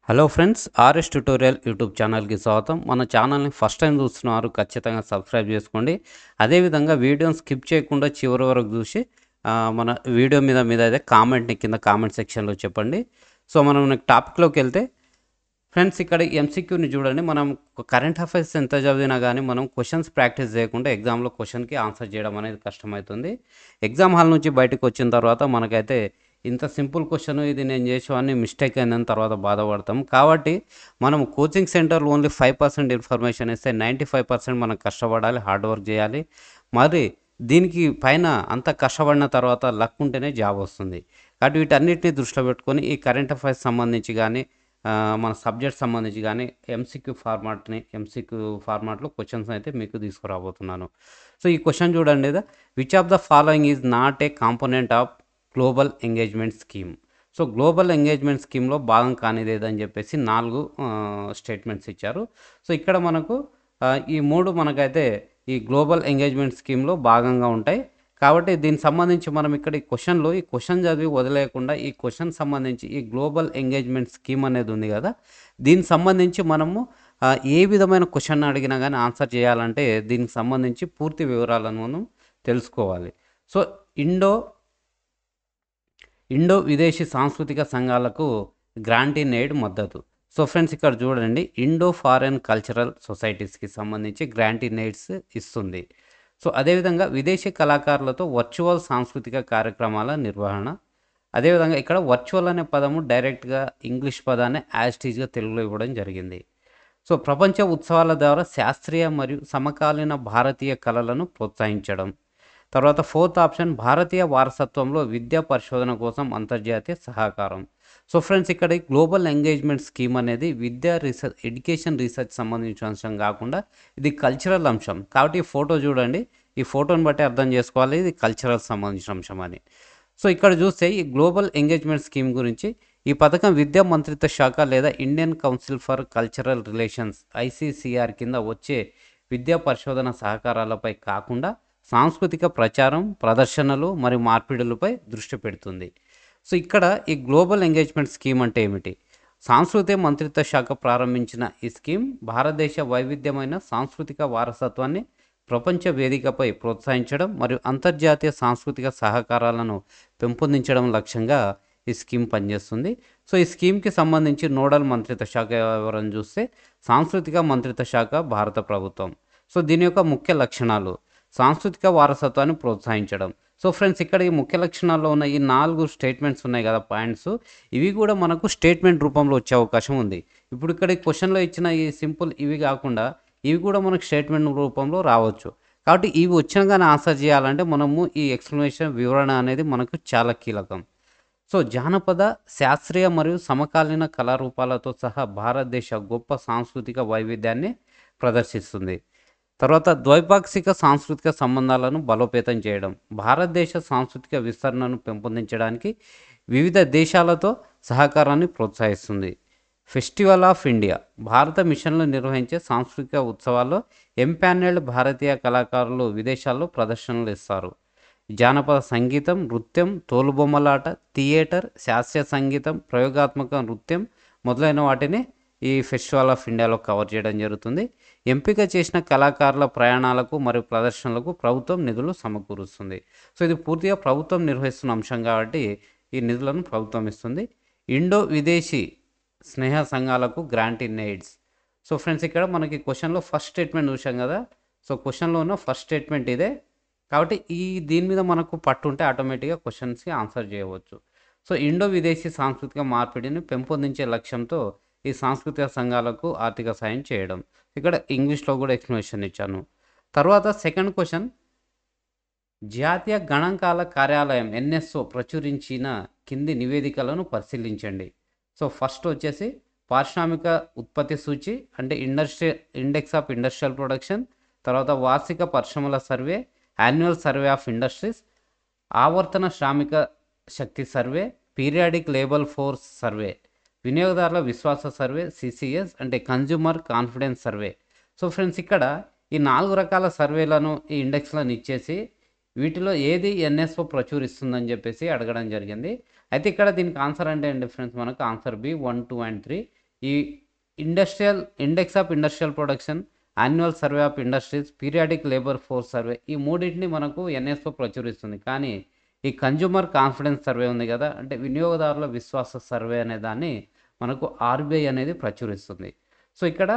Hello friends, RS tutorial YouTube ఛానల్కి స్వాగతం. మన ఛానల్ని ఫస్ట్ టైం చూస్తున్నారు, ఖచ్చితంగా సబ్స్క్రైబ్ చేసుకోండి. అదేవిధంగా వీడియోని స్కిప్ చేయకుండా చివరి వరకు చూసి మన వీడియో మీద అయితే కామెంట్ని కింద కామెంట్ సెక్షన్లో చెప్పండి. సో మనం టాపిక్లోకి వెళ్తే ఫ్రెండ్స్, ఇక్కడ ఎంసీక్యూని చూడండి. మనం కరెంట్ అఫైర్స్ ఎంత చదివినా కానీ మనం క్వశ్చన్స్ ప్రాక్టీస్ చేయకుండా ఎగ్జామ్లో క్వశ్చన్కి ఆన్సర్ చేయడం అనేది కష్టమవుతుంది. ఎగ్జామ్ హాల్ నుంచి బయటకు వచ్చిన తర్వాత మనకైతే ఇంత సింపుల్ క్వశ్చన్ ఇది నేను చేసేవాడిని, మిస్టేక్ అయిందని తర్వాత బాధపడతాం. కాబట్టి మనం కోచింగ్ సెంటర్లో ఓన్లీ 5% ఇన్ఫర్మేషన్ ఇస్తే 95% మనం కష్టపడాలి, హార్డ్ వర్క్ చేయాలి. మరి దీనికి పైన అంత కష్టపడిన తర్వాత లక్ ఉంటేనే జాబ్ వస్తుంది. కాబట్టి వీటన్నిటిని దృష్టిలో పెట్టుకొని ఈ కరెంట్ అఫైర్స్ సంబంధించి కానీ మన సబ్జెక్ట్ సంబంధించి కానీ ఎంసీక్యూ ఫార్మాట్లో క్వశ్చన్స్ అయితే మీకు తీసుకురాబోతున్నాను. సో ఈ క్వశ్చన్ చూడండి, which of the following is not a component of global engagement scheme. So global engagement స్కీమ్లో భాగం కానిదేదని చెప్పేసి 4 స్టేట్మెంట్స్ ఇచ్చారు. సో ఇక్కడ మనకు ఈ 3 మనకైతే ఈ గ్లోబల్ ఎంగేజ్మెంట్ స్కీమ్లో భాగంగా ఉంటాయి. కాబట్టి దీనికి సంబంధించి మనం ఇక్కడ ఈ క్వశ్చన్ చదివి వదిలేయకుండా ఈ క్వశ్చన్ సంబంధించి ఈ గ్లోబల్ ఎంగేజ్మెంట్ స్కీమ్ అనేది ఉంది కదా, దీనికి సంబంధించి మనము ఏ విధమైన క్వశ్చన్ అడిగినా కానీ ఆన్సర్ చేయాలంటే దీనికి సంబంధించి పూర్తి వివరాలను మనం తెలుసుకోవాలి. సో ఇండో విదేశీ సాంస్కృతిక సంఘాలకు గ్రాంట్ ఇన్ ఎయిడ్ మద్దతు. సో ఫ్రెండ్స్, ఇక్కడ చూడండి, ఇండో ఫారెన్ కల్చరల్ సొసైటీస్కి సంబంధించి గ్రాంట్ ఇన్ ఎయిడ్స్ ఇస్తుంది. సో అదేవిధంగా విదేశీ కళాకారులతో వర్చువల్ సాంస్కృతిక కార్యక్రమాల నిర్వహణ. అదేవిధంగా ఇక్కడ వర్చువల్ అనే పదము డైరెక్ట్గా ఇంగ్లీష్ పదాన్ని యాజ్టీజ్గా తెలుగులో ఇవ్వడం జరిగింది. సో ప్రపంచ ఉత్సవాల ద్వారా శాస్త్రీయ మరియు సమకాలీన భారతీయ కళలను ప్రోత్సహించడం. తర్వాత 4th ఆప్షన్, భారతీయ వారసత్వంలో విద్యా పరిశోధన కోసం అంతర్జాతీయ సహకారం. సో ఫ్రెండ్స్, ఇక్కడ ఈ గ్లోబల్ ఎంగేజ్మెంట్ స్కీమ్ అనేది ఎడ్యుకేషన్ రీసెర్చ్ సంబంధించిన అంశం కాకుండా ఇది కల్చరల్ అంశం. కాబట్టి ఈ ఫోటో చూడండి, ఈ ఫోటోని బట్టి అర్థం చేసుకోవాలి ఇది కల్చరల్ సంబంధించిన అంశం అని. సో ఇక్కడ చూస్తే ఈ గ్లోబల్ ఎంగేజ్మెంట్ స్కీమ్ గురించి, ఈ పథకం విద్యా మంత్రిత్వ శాఖ లేదా Indian council for cultural relations ICCR కింద వచ్చే విద్యా పరిశోధన సహకారాలపై కాకుండా సాంస్కృతిక ప్రచారం, ప్రదర్శనలు మరియు మార్పిడులపై దృష్టి పెడుతుంది. సో ఇక్కడ ఈ గ్లోబల్ ఎంగేజ్మెంట్ స్కీమ్ అంటే ఏమిటి? సాంస్కృతిక మంత్రిత్వ శాఖ ప్రారంభించిన ఈ స్కీమ్ భారతదేశ వైవిధ్యమైన సాంస్కృతిక వారసత్వాన్ని ప్రపంచ వేదికపై ప్రోత్సహించడం మరియు అంతర్జాతీయ సాంస్కృతిక సహకారాలను పెంపొందించడం లక్ష్యంగా ఈ స్కీమ్ పనిచేస్తుంది. సో ఈ స్కీమ్కి సంబంధించి నోడల్ మంత్రిత్వ శాఖ ఎవరని చూస్తే సాంస్కృతిక మంత్రిత్వ శాఖ, భారత ప్రభుత్వం. సో దీని యొక్క ముఖ్య లక్షణాలు, సాంస్కృతిక వారసత్వాన్ని ప్రోత్సహించడం. సో ఫ్రెండ్స్, ఇక్కడ ఈ ముఖ్య లక్షణాల్లో ఉన్న ఈ 4 స్టేట్మెంట్స్ ఉన్నాయి కదా, పాయింట్స్, ఇవి కూడా మనకు స్టేట్మెంట్ రూపంలో వచ్చే అవకాశం ఉంది. ఇప్పుడు ఇక్కడ ఈ క్వశ్చన్లో ఇచ్చిన ఈ సింపుల్ ఇవి కాకుండా ఇవి కూడా మనకు స్టేట్మెంట్ రూపంలో రావచ్చు. కాబట్టి ఇవి వచ్చినా కానీ ఆన్సర్ చేయాలంటే మనము ఈ ఎక్స్ప్లెనేషన్, వివరణ అనేది మనకు చాలా కీలకం. సో జానపద, శాస్త్రీయ మరియు సమకాలీన కళారూపాలతో సహా భారతదేశ గొప్ప సాంస్కృతిక వైవిధ్యాన్ని ప్రదర్శిస్తుంది. తర్వాత ద్వైపాక్షిక సాంస్కృతిక సంబంధాలను బలోపేతం చేయడం, భారతదేశ సాంస్కృతిక విస్తరణను పెంపొందించడానికి వివిధ దేశాలతో సహకారాన్ని ప్రోత్సహిస్తుంది. ఫెస్టివల్ ఆఫ్ ఇండియా, భారత మిషన్లు నిర్వహించే సాంస్కృతిక ఉత్సవాల్లో ఎంపానెల్డ్ భారతీయ కళాకారులు విదేశాల్లో ప్రదర్శనలు ఇస్తారు. జానపద సంగీతం, నృత్యం, తోలుబొమ్మలాట, థియేటర్, శాస్త్రీయ సంగీతం, ప్రయోగాత్మక నృత్యం మొదలైన వాటిని ఈ ఫెస్టివల్ ఆఫ్ ఇండియాలో కవర్ చేయడం జరుగుతుంది. ఎంపిక చేసిన కళాకారుల ప్రయాణాలకు మరియు ప్రదర్శనలకు ప్రభుత్వం నిధులు సమకూరుస్తుంది. సో ఇది పూర్తిగా ప్రభుత్వం నిర్వహిస్తున్న అంశం కాబట్టి ఈ నిధులను ప్రభుత్వం ఇస్తుంది. ఇండో విదేశీ స్నేహ సంఘాలకు grant in AIDS. So friends, ఇక్కడ మనకి క్వశ్చన్లో ఫస్ట్ స్టేట్మెంట్ చూసాం కదా. సో క్వశ్చన్లో ఉన్న ఫస్ట్ స్టేట్మెంట్ ఇదే. కాబట్టి దీని మీద మనకు పట్టు ఉంటే ఆటోమేటిక్గా క్వశ్చన్స్కి ఆన్సర్ చేయవచ్చు. సో ఇండో విదేశీ సాంస్కృతిక మార్పిడిని పెంపొందించే లక్ష్యంతో ఈ సాంస్కృతిక సంఘాలకు ఆర్థిక సాయం చేయడం. ఇక్కడ ఇంగ్లీష్లో కూడా ఎక్స్ప్లెనేషన్ ఇచ్చాను. తర్వాత సెకండ్ క్వశ్చన్, జాతీయ గణాంకాల కార్యాలయం NSO ప్రచురించిన కింది నివేదికలను పరిశీలించండి. సో ఫస్ట్ వచ్చేసి పారిశ్రామిక ఉత్పత్తి సూచి అంటే ఇండెక్స్ ఆఫ్ ఇండస్ట్రియల్ ప్రొడక్షన్. తర్వాత వార్షిక పరిశ్రమల survey, annual survey of industries, ఆవర్తన శ్రామిక శక్తి survey, periodic labour force survey, వినియోగదారుల విశ్వాస సర్వే CCS అంటే consumer confidence survey. So friends, ఇక్కడ ఈ 4 రకాల సర్వేలను, ఈ ఇండెక్స్లను ఇచ్చేసి వీటిలో ఏది NSO ప్రచురిస్తుందని చెప్పేసి అడగడం జరిగింది. అయితే ఇక్కడ దీనికి ఆన్సర్ అంటే ఫ్రెండ్స్, మనకు ఆన్సర్ B 1, 2 and 3. ఈ index of industrial production, annual survey of industries, periodic labour force survey, ఈ మూడింటిని మనకు ఎన్ఎస్ఓ ప్రచురిస్తుంది. కానీ ఈ కన్జ్యూమర్ కాన్ఫిడెన్స్ సర్వే ఉంది కదా, అంటే వినియోగదారుల విశ్వాస సర్వే అనే దాన్ని మనకు ఆర్బీఐ అనేది ప్రచురిస్తుంది. సో ఇక్కడ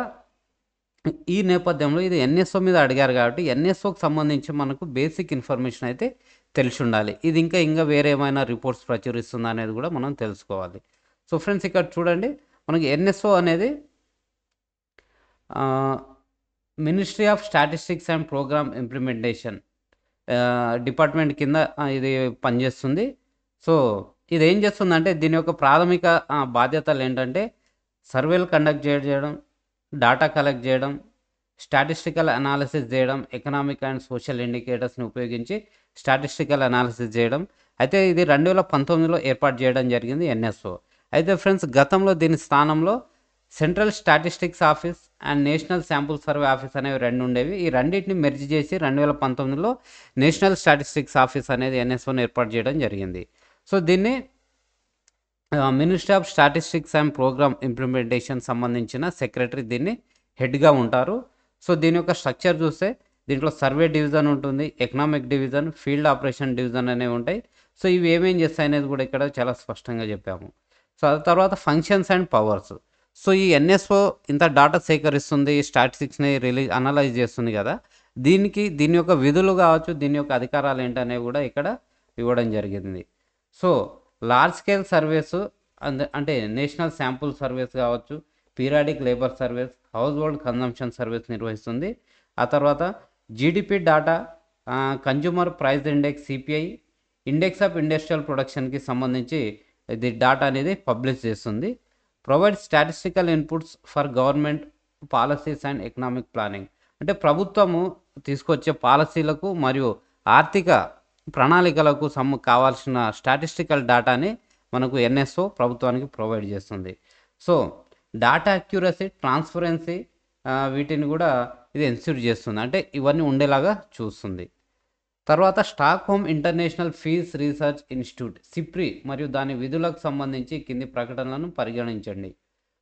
ఈ నేపథ్యంలో ఇది ఎన్ఎస్ఓ మీద అడిగారు కాబట్టి ఎన్ఎస్ఓకి సంబంధించి మనకు బేసిక్ ఇన్ఫర్మేషన్ అయితే తెలిసి ఉండాలి. ఇది ఇంకా వేరే ఏమైనా రిపోర్ట్స్ ప్రచురిస్తుందా అనేది కూడా మనం తెలుసుకోవాలి. సో ఫ్రెండ్స్ ఇక్కడ చూడండి, మనకి ఎన్ఎస్ఓ అనేది ministry of statistics and programme implementation department కింద ఇది పనిచేస్తుంది. సో ఇది ఏం చేస్తుందంటే దీని యొక్క ప్రాథమిక బాధ్యతలు ఏంటంటే సర్వేలు కండక్ట్ చేయడం, డాటా కలెక్ట్ చేయడం, స్టాటిస్టికల్ అనాలిసిస్ చేయడం, ఎకనామిక్ అండ్ సోషల్ ఇండికేటర్స్ని ఉపయోగించి స్టాటిస్టికల్ అనాలిసిస్ చేయడం. అయితే ఇది 2019లో ఏర్పాటు చేయడం జరిగింది ఎన్ఎస్ఓ. అయితే ఫ్రెండ్స్ గతంలో దీని స్థానంలో central statistics office and national sample survey office అనేవి రెండు ఉండేవి. ఈ రెండింటిని మెర్జ్ చేసి 2019లో నేషనల్ స్టాటిస్టిక్స్ ఆఫీస్ అనేది ఎన్ఎస్ఓని ఏర్పాటు చేయడం జరిగింది. సో దీన్ని ministry of statistics and programme implementation సంబంధించిన సెక్రటరీ దీన్ని హెడ్గా ఉంటారు. సో దీని యొక్క స్ట్రక్చర్ చూస్తే దీంట్లో సర్వే డివిజన్ ఉంటుంది, economic division, field operation division అనేవి ఉంటాయి. సో ఇవి ఏమేం చేస్తాయి అనేది కూడా ఇక్కడ చాలా స్పష్టంగా చెప్పాము. సో ఆ తర్వాత ఫంక్షన్స్ అండ్ పవర్స్. సో ఈ ఎన్ఎస్ఓ ఇంత డాటా సేకరిస్తుంది, స్టాటిస్టిక్స్ని అనలైజ్ చేస్తుంది కదా, దీని యొక్క విధులు కావచ్చు, దీని యొక్క అధికారాలు ఏంటనేవి కూడా ఇక్కడ ఇవ్వడం జరిగింది. సో లార్జ్ స్కేల్ సర్వేస్ అంటే నేషనల్ శాంపుల్ సర్వేస్ కావచ్చు, periodic labour surveys, household consumption surveys నిర్వహిస్తుంది. ఆ తర్వాత GDP data, consumer price index CPI, index of industrial ప్రొడక్షన్కి సంబంధించి ఇది డాటా అనేది పబ్లిష్ చేస్తుంది. Provide statistical inputs for government policies and economic planning, అంటే ప్రభుత్వము తీసుకొచ్చే పాలసీలకు మరియు ఆర్థిక ప్రణాళికలకు కావాల్సిన స్టాటిస్టికల్ డాటాని మనకు ఎన్ఎస్ఓ ప్రభుత్వానికి ప్రొవైడ్ చేస్తుంది. సో డాటా అక్యురసీ, ట్రాన్స్పరెన్సీ వీటిని కూడా ఇది ఎన్ష్యూర్ చేస్తుంది, అంటే ఇవన్నీ ఉండేలాగా చూస్తుంది. తర్వాత Stockholm international fees research institute SIPRI మరియు దాని విధులకు సంబంధించి కింది ప్రకటనలను పరిగణించండి.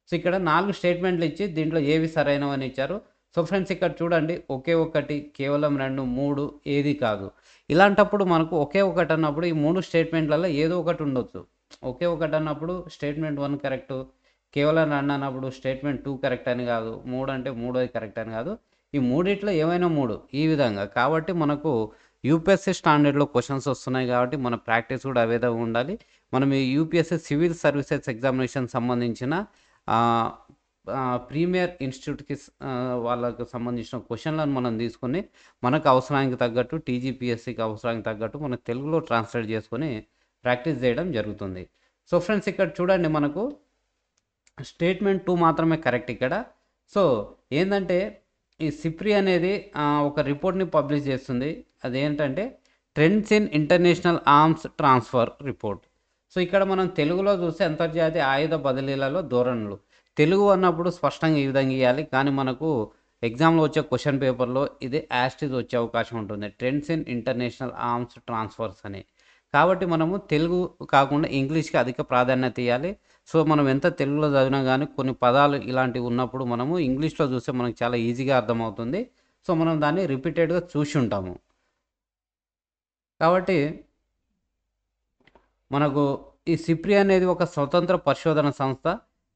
సో ఇక్కడ 4 స్టేట్మెంట్లు ఇచ్చి దీంట్లో ఏవి సరైనవని ఇచ్చారు. సో ఫ్రెండ్స్ ఇక్కడ చూడండి, ఒకే ఒకటి, కేవలం 2, 3 ఏది కాదు. ఇలాంటప్పుడు మనకు ఒకే ఒకటి అన్నప్పుడు ఈ 3 స్టేట్మెంట్లలో ఏదో ఒకటి ఉండొచ్చు. ఒకే ఒకటి అన్నప్పుడు స్టేట్మెంట్ 1 కరెక్ట్, కేవలం 2 అన్నప్పుడు స్టేట్మెంట్ 2 కరెక్ట్ అని కాదు, 3 అంటే 3ది కరెక్ట్ అని కాదు, ఈ మూడిట్లో ఏమైనా 3 ఈ విధంగా. కాబట్టి మనకు యూపీఎస్సీ స్టాండర్డ్లో క్వశ్చన్స్ వస్తున్నాయి కాబట్టి మన ప్రాక్టీస్ కూడా అవే విధంగా ఉండాలి. మనం ఈ యూపీఎస్సీ సివిల్ సర్వీసెస్ ఎగ్జామినేషన్ సంబంధించిన ప్రీమియర్ ఇన్స్టిట్యూట్కి వాళ్ళకు సంబంధించిన క్వశ్చన్లను మనం తీసుకొని మనకు అవసరానికి తగ్గట్టు, టీజీపీఎస్సీకి అవసరానికి తగ్గట్టు మనం తెలుగులో ట్రాన్స్లేట్ చేసుకొని ప్రాక్టీస్ చేయడం జరుగుతుంది. సో ఫ్రెండ్స్ ఇక్కడ చూడండి, మనకు స్టేట్మెంట్ 2 మాత్రమే కరెక్ట్ ఇక్కడ. సో ఏంటంటే ఈ సిప్రి అనేది ఒక రిపోర్ట్ని పబ్లిష్ చేస్తుంది. అదేంటంటే trends in international arms transfer report. So ఇక్కడ మనం తెలుగులో చూస్తే అంతర్జాతీయ ఆయుధ బదిలీలలో ధోరణులు, తెలుగు అన్నప్పుడు స్పష్టంగా ఈ విధంగా ఇవ్వాలి, కానీ మనకు ఎగ్జామ్లో వచ్చే క్వశ్చన్ పేపర్లో ఇది యాస్టిజ్ వచ్చే అవకాశం ఉంటుంది, trends in international arms transfers అని. కాబట్టి మనము తెలుగు కాకుండా ఇంగ్లీష్కి అధిక ప్రాధాన్యత ఇవ్వాలి. సో మనం ఎంత తెలుగులో చదివినా కానీ కొన్ని పదాలు ఇలాంటివి ఉన్నప్పుడు మనము ఇంగ్లీష్లో చూస్తే మనకు చాలా ఈజీగా అర్థమవుతుంది. సో మనం దాన్ని రిపీటెడ్గా చూసి ఉంటాము. కాబట్టి మనకు ఈ సిప్రి అనేది ఒక స్వతంత్ర పరిశోధన సంస్థ,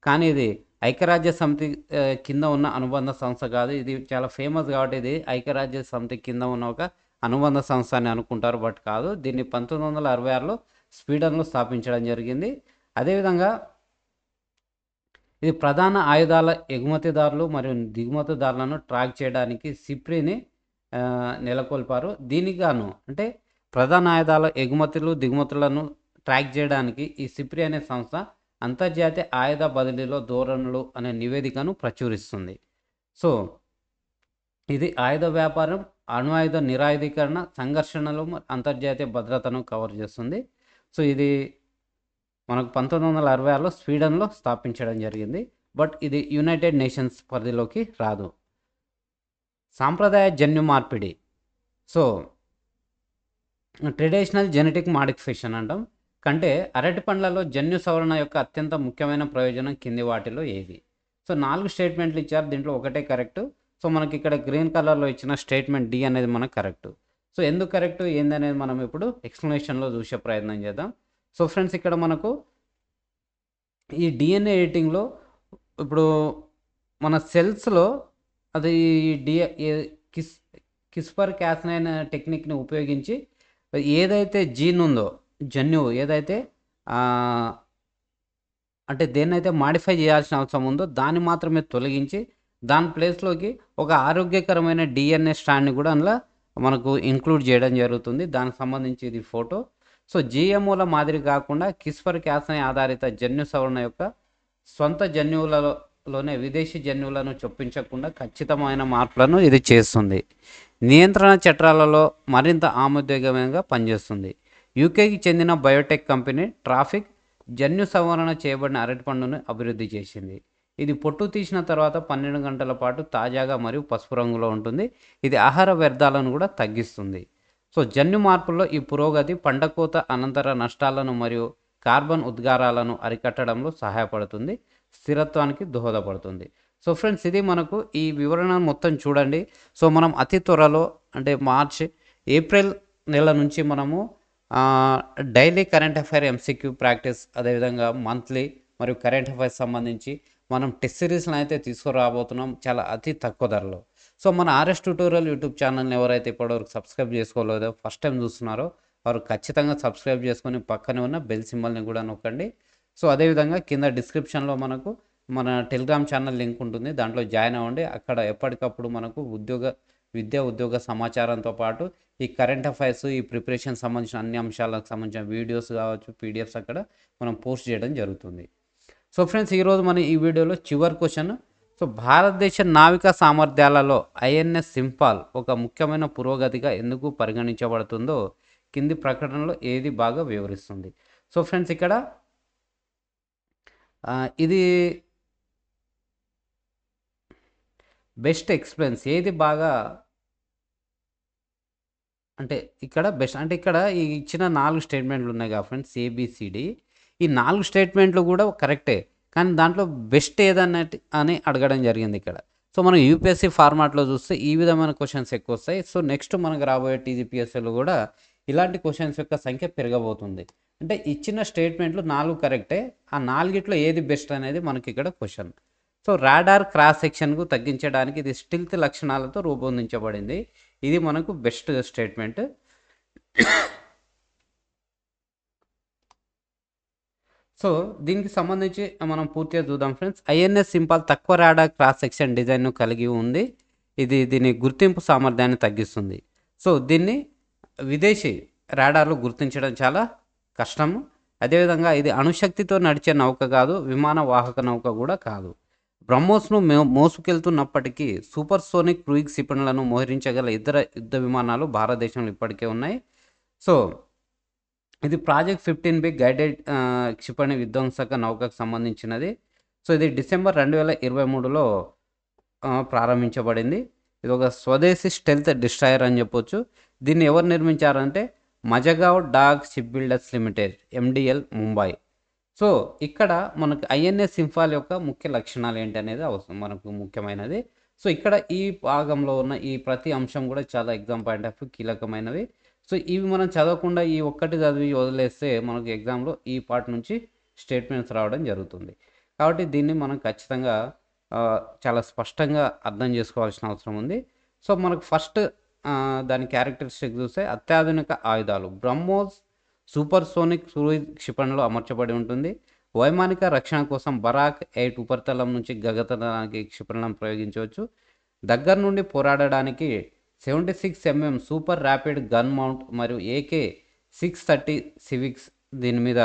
కానీ ఇది ఐక్యరాజ్య సమితి కింద ఉన్న అనుబంధ సంస్థ కాదు. ఇది చాలా ఫేమస్ కాబట్టి ఇది ఐక్యరాజ్య సమితి కింద ఉన్న ఒక అనుబంధ సంస్థ అని అనుకుంటారు, బట్ కాదు. దీన్ని 1966లో స్వీడన్లో స్థాపించడం జరిగింది. అదేవిధంగా ఇది ప్రధాన ఆయుధాల ఎగుమతిదారులు మరియు దిగుమతిదారులను ట్రాక్ చేయడానికి సిప్రిని నెలకొల్పారు. దీనికి గాను అంటే ప్రధాన ఆయుధాల ఎగుమతులు దిగుమతులను ట్రాక్ చేయడానికి ఈ సిప్రి అనే సంస్థ అంతర్జాతీయ ఆయుధ బదిలీలో ధోరణులు అనే నివేదికను ప్రచురిస్తుంది. సో ఇది ఆయుధ వ్యాపారం, అణు ఆయుధ నిరాయుధీకరణ, సంఘర్షణలు, అంతర్జాతీయ భద్రతను కవర్ చేస్తుంది. సో ఇది మనకు 1966లో స్వీడన్లో స్థాపించడం జరిగింది, బట్ ఇది యునైటెడ్ నేషన్స్ పరిధిలోకి రాదు. సాంప్రదాయ జన్యు మార్పిడి, సో ట్రెడిషనల్ జెనెటిక్ మాడిఫికేషన్ అంటాం, కంటే అరటి పండ్లలో జన్యు సవరణ యొక్క అత్యంత ముఖ్యమైన ప్రయోజనం కింది వాటిలో ఏది. సో 4 స్టేట్మెంట్లు ఇచ్చారు. దీంట్లో ఒకటే కరెక్ట్. సో మనకి ఇక్కడ గ్రీన్ కలర్‌లో ఇచ్చిన స్టేట్మెంట్ డి అనేది మనకు కరెక్ట్. సో ఎందుకు కరెక్ట్ ఏందనేది మనం ఇప్పుడు ఎక్స్‌ప్లనేషన్‌లో చూసే ప్రయత్నం చేద్దాం. సో ఫ్రెండ్స్ ఇక్కడ మనకు ఈ డీఎన్ఏ ఎడిటింగ్‌లో ఇప్పుడు మన సెల్స్‌లో అది డి ఏ కిస్ కిస్పర్ క్యాస్9 టెక్నిక్‌ని ఉపయోగించి ఏదైతే జీన్ ఉందో, జన్యువు ఏదైతే ఆహ్, అంటే దేన్నైతే మాడిఫై చేయాల్సిన అవసరం ఉందో దాన్ని మాత్రమే తొలగించి, దాని ప్లేస్‌లోకి ఒక ఆరోగ్యకరమైన డీఎన్ఏ స్ట్రాండ్‌ని కూడా అందులో మనకు ఇంక్లూడ్ చేయడం జరుగుతుంది. దానికి సంబంధించి ఇది ఫోటో. సో జీఎంఓల మాదిరి కాకుండా కిస్పర్ క్యాస్9 ఆధారిత జన్యు సవరణ యొక్క సొంత జన్యువులలోనే విదేశీ జన్యువులను చొప్పించకుండా ఖచ్చితమైన మార్పులను ఇది చేస్తుంది. నియంత్రణ చట్టాలలో మరింత ఆమోదయోగ్యంగా పనిచేస్తుంది. యూకేకి చెందిన బయోటెక్ కంపెనీ ట్రాఫిక్ జన్యు సవరణ చేయబడిన అరటిపండును అభివృద్ధి చేసింది. ఇది పొట్టు తీసిన తర్వాత 12 గంటల పాటు తాజాగా మరియు పసుపు రంగులో ఉంటుంది. ఇది ఆహార వ్యర్థాలను కూడా తగ్గిస్తుంది. సో జన్యు మార్పుల్లో ఈ పురోగతి పంట కోత అనంతర నష్టాలను మరియు కార్బన్ ఉద్గారాలను అరికట్టడంలో సహాయపడుతుంది. స్థిరత్వానికి దోహదపడుతుంది. సో ఫ్రెండ్స్ ఇది మనకు ఈ వివరణ మొత్తం చూడండి. సో మనం అతి త్వరలో అంటే ఏప్రిల్ నెల నుంచి మనము daily current affair MCQ practice అదేవిధంగా మంత్లీ మరియు కరెంట్ అఫైర్స్ సంబంధించి మనం టెస్ట్ సిరీస్ని అయితే తీసుకురాబోతున్నాం చాలా అతి తక్కువ ధరలో. సో మన ఆర్ఎస్ ట్యూటోరియల్ యూట్యూబ్ ఛానల్ని ఎవరైతే ఇప్పటివరకు సబ్స్క్రైబ్ చేసుకోలేదో ఫస్ట్ టైం చూస్తున్నారో వారు ఖచ్చితంగా సబ్స్క్రైబ్ చేసుకొని పక్కనే ఉన్న బెల్ సింబల్ని కూడా నొక్కండి. సో అదేవిధంగా కింద డిస్క్రిప్షన్లో మనకు మన టెలిగ్రామ్ ఛానల్ లింక్ ఉంటుంది. దాంట్లో జాయిన్ అవ్వండి. అక్కడ ఎప్పటికప్పుడు మనకు ఉద్యోగ సమాచారంతో పాటు ఈ కరెంట్ అఫైర్స్, ఈ ప్రిపరేషన్ సంబంధించిన అన్ని అంశాలకు సంబంధించిన వీడియోస్ కావచ్చు, పీడిఎఫ్స్ అక్కడ మనం పోస్ట్ చేయడం జరుగుతుంది. సో ఫ్రెండ్స్ ఈరోజు మన ఈ వీడియోలో చివరి క్వశ్చన్. సో భారతదేశ నావికా సామర్థ్యాలలో ఐఎన్ఎస్ సింపాల్ ఒక ముఖ్యమైన పురోగతిగా ఎందుకు పరిగణించబడుతుందో కింది ప్రకటనలో ఏది బాగా వివరిస్తుంది. సో ఫ్రెండ్స్ ఇక్కడ ఇది బెస్ట్ ఎక్స్‌ప్లెయిన్స్ ఏది బాగా అంటే ఇక్కడ బెస్ట్ అంటే ఇక్కడ ఈ ఇచ్చిన 4 స్టేట్మెంట్లు ఉన్నాయి కదా ఫ్రెండ్స్ ఏబిసిడి. ఈ 4 స్టేట్మెంట్లు కూడా కరెక్టే. కానీ దాంట్లో బెస్ట్ ఏదన్నట్టు అని అడగడం జరిగింది ఇక్కడ. సో మనం యూపీఎస్సీ ఫార్మాట్‌లో చూస్తే ఈ విధమైన క్వెషన్స్ ఎక్కువ వస్తాయి. సో నెక్స్ట్ మనకు రాబోయే టీజీపీఎస్సీలో కూడా ఇలాంటి క్వెషన్స్ యొక్క సంఖ్య పెరగబోతుంది. అంటే ఇచ్చిన స్టేట్మెంట్లు 4 కరెక్టే. ఆ 4గిట్లో ఏది బెస్ట్ అనేది మనకి ఇక్కడ క్వెషన్. సో రాడార్ క్రాస్ సెక్షన్‌కు తగ్గించడానికి ఇది స్టిల్త్ లక్షణాలతో రూపొందించబడింది. ఇది మనకు బెస్ట్ స్టేట్మెంట్. సో దీనికి సంబంధించి మనం పూర్తిగా చూద్దాం ఫ్రెండ్స్. ఐఎన్ఎస్ సింపాల్ తక్కువ రాడార్ క్రాస్ సెక్షన్ డిజైన్ను కలిగి ఉంది. ఇది దీని గుర్తింపు సామర్థ్యాన్ని తగ్గిస్తుంది. సో దీన్ని విదేశీ రాడార్లు గుర్తించడం చాలా కష్టము. అదేవిధంగా ఇది అణుశక్తితో నడిచే నౌక కాదు, విమాన వాహక నౌక కూడా కాదు. బ్రహ్మోస్ను మోసుకెళ్తున్నప్పటికీ సూపర్ సోనిక్ క్రూయిజ్ క్షిపణులను మోహరించగల ఇతర యుద్ధ విమానాలు భారతదేశంలో ఇప్పటికే ఉన్నాయి. సో ఇది ప్రాజెక్ట్ 15B గైడెడ్ క్షిపణి విధ్వంసక నౌకకు సంబంధించినది. సో ఇది డిసెంబర్ 2023లో ప్రారంభించబడింది. ఇది ఒక స్వదేశీ స్టెల్త్ డిస్ట్రాయర్ అని చెప్పొచ్చు. దీన్ని ఎవరు నిర్మించారంటే Mazagaon dock ship builders limited MDL Mumbai. So ఇక్కడ మనకు ఐఎన్ఎస్ సింపాల్ యొక్క ముఖ్య లక్షణాలు ఏంటి అనేది అవసరం మనకు ముఖ్యమైనది. సో ఇక్కడ ఈ భాగంలో ఉన్న ఈ ప్రతి అంశం కూడా చాలా ఎగ్జామ్ పాయింట్ ఆఫ్ వ్యూ కీలకమైనవి. సో ఇవి మనం చదవకుండా ఈ ఒక్కటి చదివి వదిలేస్తే మనకు ఎగ్జామ్లో ఈ పార్ట్ నుంచి స్టేట్మెంట్స్ రావడం జరుగుతుంది. కాబట్టి దీన్ని మనం ఖచ్చితంగా చాలా స్పష్టంగా అర్థం చేసుకోవాల్సిన అవసరం ఉంది. సో మనకు ఫస్ట్ దాని క్యారెక్టరిస్టిక్ చూస్తే అత్యాధునిక ఆయుధాలు బ్రహ్మోస్ సూపర్ సోనిక్ క్రూయిజ్ క్షిపణిలో అమర్చబడి ఉంటుంది. వైమానిక రక్షణ కోసం బరాక్ 8 ఉపరితలం నుంచి గగనతలానికి క్షిపణులను ప్రయోగించవచ్చు. దగ్గర నుండి పోరాడడానికి 76mm super rapid gun mount మరియు AK-630 సివిక్స్ దీని మీద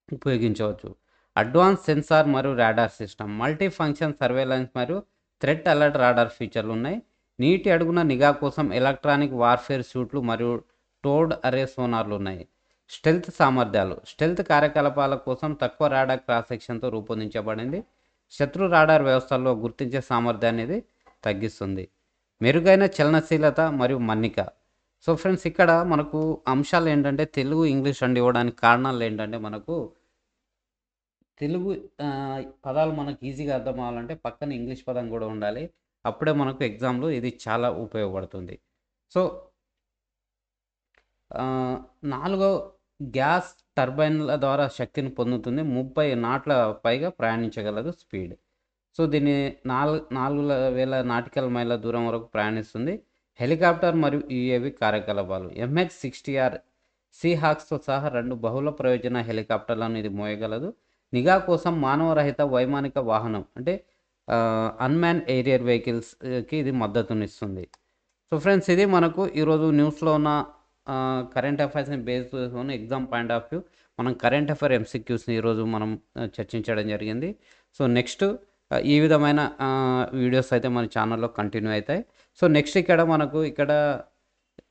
ఉపయోగించవచ్చు. అడ్వాన్స్ సెన్సార్ మరియు radar system, multi function surveillance మరియు థ్రెట్ అలర్ట్ రాడార్ ఫీచర్లు ఉన్నాయి. నీటి అడుగున నిఘా కోసం ఎలక్ట్రానిక్ వార్ఫేర్ సూట్లు మరియు టోర్డ్ అరే సోనార్లు ఉన్నాయి. స్టెల్త్ సామర్థ్యాలు, స్టెల్త్ కార్యకలాపాల కోసం తక్కువ రాడార్ క్రాస్ సెక్షన్తో రూపొందించబడింది. శత్రు రాడార్ వ్యవస్థల్లో గుర్తించే సామర్థ్యాన్ని ఇది తగ్గిస్తుంది. మెరుగైన చలనశీలత మరియు మన్నిక. సో ఫ్రెండ్స్ ఇక్కడ మనకు అంశాలు ఏంటంటే తెలుగు ఇంగ్లీష్ రెండు ఇవ్వడానికి కారణాలు ఏంటంటే మనకు తెలుగు పదాలు మనకు ఈజీగా అర్థం అవ్వాలంటే పక్కన ఇంగ్లీష్ పదం కూడా ఉండాలి. అప్పుడే మనకు ఎగ్జామ్‌లో ఇది చాలా ఉపయోగపడుతుంది. సో, నాలుగో గ్యాస్ టర్బైన్‌ల ద్వారా శక్తిని పొందుతుంది. 30 నాట్ల పైగా ప్రయాణించగలదు స్పీడ్. సో, దీన్ని 4000 నాటికల్ మైళ్ళ దూరం వరకు ప్రయాణిస్తుంది. హెలికాప్టర్ మరియు యూఏవీ కార్యకలాపాలు. MH-60R సీహాక్స్‌తో సహా 2 బహుళ ప్రయోజన హెలికాప్టర్లను ఇది మోయగలదు. నిఘా కోసం మానవరహిత వైమానిక వాహనం అంటే అన్‌మ్యాన్డ్ ఏరియర్ వెహికల్స్‌కి ఇది మద్దతునిస్తుంది. సో, ఫ్రెండ్స్ ఇది మనకు ఈరోజు న్యూస్‌లో ఉన్న కరెంట్ అఫైర్స్‌ని బేస్ చేసుకొని ఎగ్జామ్ పాయింట్ ఆఫ్ వ్యూ మనం కరెంట్ అఫైర్ ఎంసీక్యూస్‌ని ఈరోజు మనం చర్చించడం జరిగింది. సో, నెక్స్ట్ ఈ విధమైన వీడియోస్ అయితే మన ఛానల్‌లో కంటిన్యూ అయితాయి. సో, నెక్స్ట్ ఇక్కడ మనకు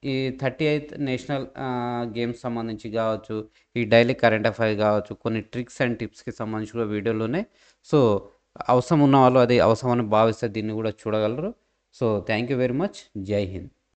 ఈ 38th నేషనల్ గేమ్స్ సంబంధించి కావచ్చు, ఈ డైలీ కరెంట్ అఫైర్ కావచ్చు, కొన్ని ట్రిక్స్ అండ్ టిప్స్‌కి సంబంధించి కూడా వీడియోలున్నాయి. సో, అవసరం ఉన్నవాళ్ళు అది అవసరమని భావిస్తే దీన్ని కూడా చూడగలరు. So, thank you very much. జై హింద్.